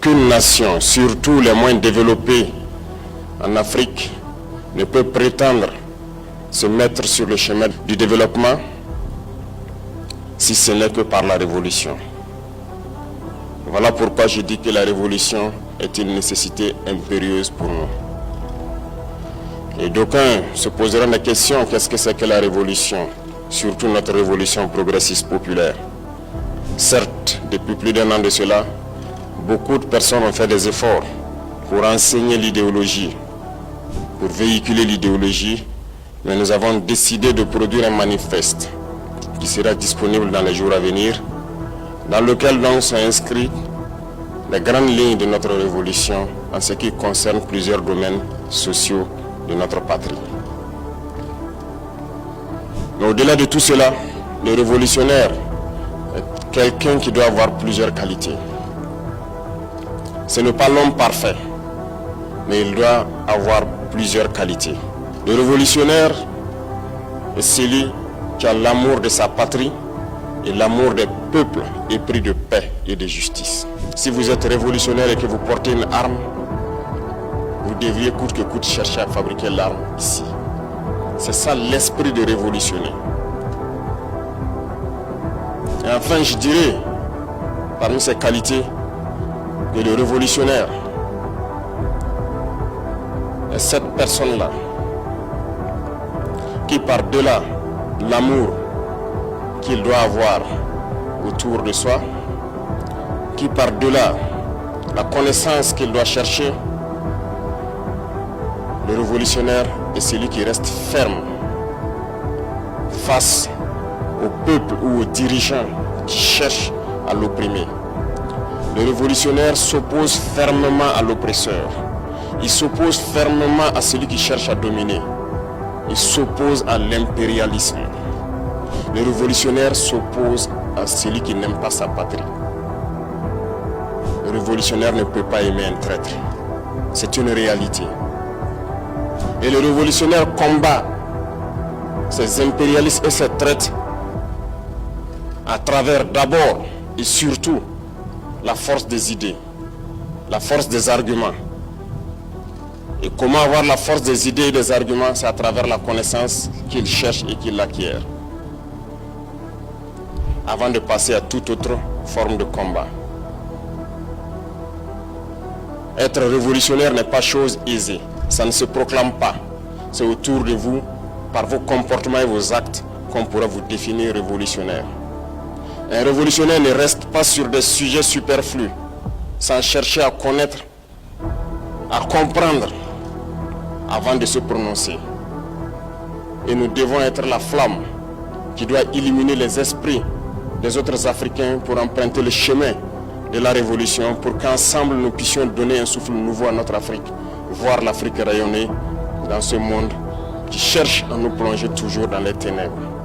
Aucune nation, surtout les moins développées en Afrique, ne peut prétendre se mettre sur le chemin du développement si ce n'est que par la révolution. Voilà pourquoi je dis que la révolution est une nécessité impérieuse pour nous. Et d'aucuns se poseront la question, qu'est-ce que c'est que la révolution? Surtout notre révolution progressiste populaire. Certes, depuis plus d'1 an de cela, beaucoup de personnes ont fait des efforts pour enseigner l'idéologie, pour véhiculer l'idéologie, mais nous avons décidé de produire un manifeste qui sera disponible dans les jours à venir, dans lequel donc sont inscrites les grandes lignes de notre révolution en ce qui concerne plusieurs domaines sociaux de notre patrie. Mais au-delà de tout cela, le révolutionnaire est quelqu'un qui doit avoir plusieurs qualités. Ce n'est pas l'homme parfait, mais il doit avoir plusieurs qualités. Le révolutionnaire est celui qui a l'amour de sa patrie et l'amour des peuples épris de paix et de justice. Si vous êtes révolutionnaire et que vous portez une arme, vous devriez coûte que coûte chercher à fabriquer l'arme ici. C'est ça l'esprit de révolutionnaire. Et enfin, je dirais, parmi ces qualités, que le révolutionnaire est cette personne-là qui, par-delà l'amour qu'il doit avoir autour de soi, qui par-delà la connaissance qu'il doit chercher, le révolutionnaire est celui qui reste ferme face au peuple ou aux dirigeants qui cherchent à l'opprimer. Le révolutionnaire s'oppose fermement à l'oppresseur. Il s'oppose fermement à celui qui cherche à dominer. Il s'oppose à l'impérialisme. Le révolutionnaire s'oppose à celui qui n'aime pas sa patrie. Le révolutionnaire ne peut pas aimer un traître. C'est une réalité. Et le révolutionnaire combat ces impérialistes et ces traîtres à travers d'abord et surtout la force des idées, la force des arguments. Et comment avoir la force des idées et des arguments? C'est à travers la connaissance qu'il cherche et qu'il acquiert, avant de passer à toute autre forme de combat. Être révolutionnaire n'est pas chose aisée. Ça ne se proclame pas. C'est autour de vous, par vos comportements et vos actes, qu'on pourra vous définir révolutionnaire. Un révolutionnaire ne reste pas sur des sujets superflus, sans chercher à connaître, à comprendre, avant de se prononcer. Et nous devons être la flamme qui doit illuminer les esprits des autres Africains pour emprunter le chemin de la révolution, pour qu'ensemble nous puissions donner un souffle nouveau à notre Afrique, voir l'Afrique rayonner dans ce monde qui cherche à nous plonger toujours dans les ténèbres.